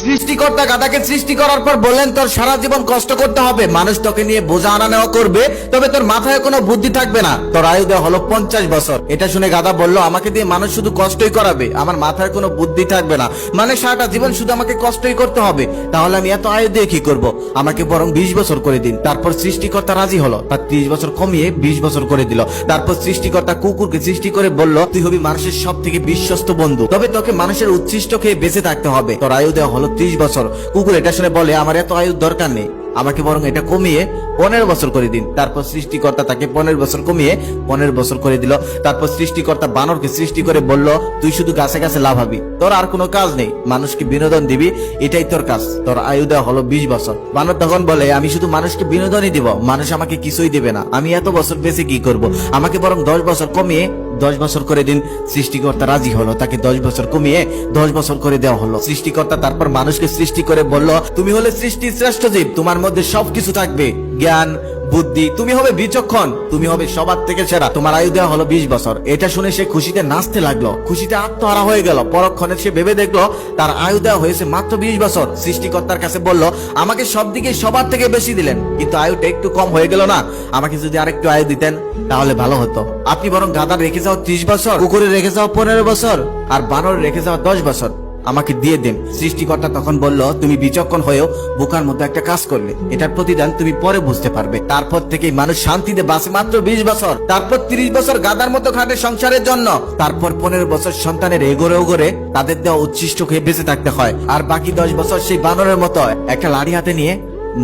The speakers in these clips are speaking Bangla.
সৃষ্টিকর্তা গাধাকে সৃষ্টি করার পর বললেন, তোর সারা জীবন কষ্ট করতে হবে, মানুষ তোকে নিয়ে বোঝা আনা নেওয়া করবে, তবে তোর মাথায় কোনো বুদ্ধি থাকবে না, তোর আয়ু দেওয়া হলো 50 বছর। এটা শুনে গাধা বলল, আমাকে দিয়ে মানুষ শুধু কষ্টই করাবে, আমার মাথায় কোনো বুদ্ধি থাকবে না, মানে সারাটা জীবন শুধু আমাকে কষ্টই করতে হবে, তাহলে আমি এত আয়ু দিয়ে কি করব, আমাকে বরং 20 বছর করে দিন। তারপর সৃষ্টিকর্তা রাজি হলো, তার 30 বছর কমিয়ে 20 বছর করে দিল। তারপর সৃষ্টিকর্তা কুকুরকে সৃষ্টি করে বলল, তুই হবি মানুষের সব থেকে বিশ্বস্ত বন্ধু, তবে তোকে মানুষের উচ্ছিষ্ট খেয়ে বেঁচে থাকতে হবে, তোর আয়ু দেওয়া হলো 30 বছর। কুকুর এটা শুনে বলে, আমার এত আয়ুর দরকার নেই, আমাকে বরং এটা কমিয়ে 15 বছর করে দিন। তারপর সৃষ্টিকর্তা তাকে 15 বছর কমিয়ে 15 বছর করে দিল। তারপর সৃষ্টিকর্তা বানরকে সৃষ্টি করে বলল, তুই শুধু গাছে গাছে লাফাবি, তোর আর কোনো কাজ নেই, মানুষকে বিনোদন দিবি, এটাই তোর কাজ, তোর আয়ু দেওয়া হলো 20 বছর। বানর তখন বলে, আমি শুধু মানুষকে বিনোদনই দিব, মানুষ আমাকে কিছুই দেবে না, আমি এত বছর বেঁচে কি করব, আমাকে বরং 10 বছর কমিয়ে 10 বছর করে দিন। সৃষ্টিকর্তা রাজি হলো, তাকে 10 বছর কমিয়ে 10 বছর করে দেওয়া হলো। সৃষ্টিকর্তা তারপর মানুষকে সৃষ্টি করে বলল, তুমি হলে সৃষ্টির শ্রেষ্ঠ জীব, তোমার মধ্যে সবকিছু থাকবে, জ্ঞান, বুদ্ধি, তুমি হবে বিচক্ষণ, তুমি হবে সবার থেকে সেরা, তোমার আয়ু দেওয়া হলো 20 বছর। এটা শুনে সে খুশিতে নাচতে লাগলো, খুশিতে আত্মহারা হয়ে গেল। পরক্ষণে সে ভেবে দেখলো তার আয়ু দেওয়া হয়েছে মাত্র 20 বছর। সৃষ্টিকর্তার কাছে বলল, আমাকে সব দিকে সবার থেকে বেশি দিলেন, কিন্তু আয়ুটা একটু কম হয়ে গেল না, আমাকে যদি আরেকটু আয়ু দিতেন তাহলে ভালো হতো। আপনি বরং গাধা রেখে যাও 30 বছর, কুকুরে রেখে যাও 15 বছর, আর বানর রেখে যাও 10 বছর, আমাকে দিয়ে দেন। সৃষ্টিকর্তা তখন বলল, তুমি বিচক্ষণ হয়েও বোকার মতো একটা কাজ করলে, এটার প্রতিদান তুমি পরে বুঝতে পারবে। তারপর থেকে মানুষ শান্তিতে বাঁচে মাত্র 20 বছর। তারপর 30 বছর গাধার মতো খাটে সংসারের জন্য। তারপর 15 বছর সন্তানের এগোরে ওগরে তাদের দেওয়া উচ্ছিষ্ট খেয়ে বেঁচে থাকতে হয়। আর বাকি 10 বছর সেই বানরের মতো একটা লাঠি হাতে নিয়ে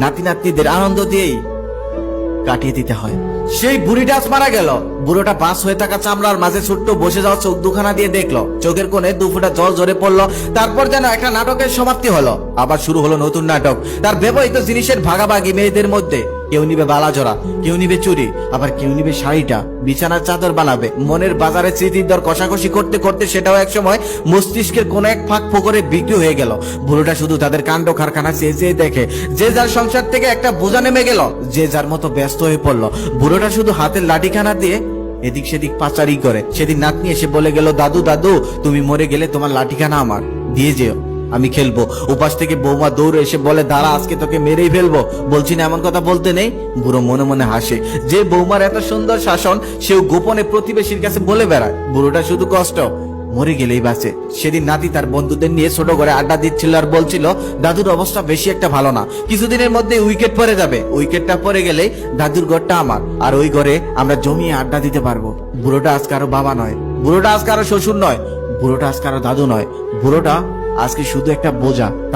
নাতি নাতনিদের আনন্দ দিয়েই কাটিয়ে দিতে হয়। সেই বুড়িটা আজ মারা গেল। বুড়োটা বাস হয়ে থাকা চামড়ার মাঝে ছোট্ট বসে যাওয়া চোখ দুখানা দিয়ে দেখলো, চোখের কোণে 2 ফোঁটা জল ঝরে পড়লো। তারপর যেন একটা নাটকের সমাপ্তি হলো, আবার শুরু হলো নতুন নাটক। তার ব্যবহৃত জিনিসের ভাগাভাগি মেয়েদের মধ্যে, কেউ নিবে বালাজোড়া, কেউ নিবে চুরি, আবার কেউ নিবে শাড়িটা, বিছানার চাদর বানাবে। মনের বাজারে স্মৃতির দর কষাকষি করতে করতে সেটাও এক সময় মস্তিষ্কের কোন এক ফাঁক ফোকরে বিক্রি হয়ে গেল। বুড়োটা শুধু তাদের কাণ্ড কারখানা চেয়ে চেয়ে দেখে, যে যার সংসার থেকে একটা বোঝা নেমে গেল, যে যার মতো ব্যস্ত হয়ে পড়লো। বুড়োটা শুধু হাতের লাঠিখানা দিয়ে এদিক সেদিক পাচারি করে। সেদিন নাতনি এসে বলে গেল, দাদু দাদু, তুমি মরে গেলে তোমার লাঠিখানা আমার দিয়ে যেও, আমি খেলবো। উপাস থেকে বৌমা দৌড়ে এসে বলে, দাঁড়া, আজকে তোকে মেরেই ফেলবো, বলছি না এমন কথা বলতে নেই। বুড়ো মনে মনে হাসে, যে বৌমার এত সুন্দর শাসন সেও গোপনে প্রতিবেশীর কাছে বলে বেড়ায়। বুড়োটা শুধু কষ্ট, মরে গেলেই বাঁচে। সেদিন নাতি তার বন্ধুদের নিয়ে ছোট ঘরে আড্ডা দিচ্ছিল আর বলছিল, দাদুর অবস্থা বেশি একটা ভালো না, কিছুদিনের মধ্যে উইকেট পড়ে যাবে, উইকেটটা পড়ে গেলেই দাদুর ঘরটা আমার, আর ওই ঘরে আমরা জমিয়ে আড্ডা দিতে পারবো। বুড়োটা আজ কারো বাবা নয়, বুড়োটা আজ কারো শ্বশুর নয়, বুড়োটা আজ কারো দাদু নয়, বুড়োটা আজকে শুধু একটা বোঝা।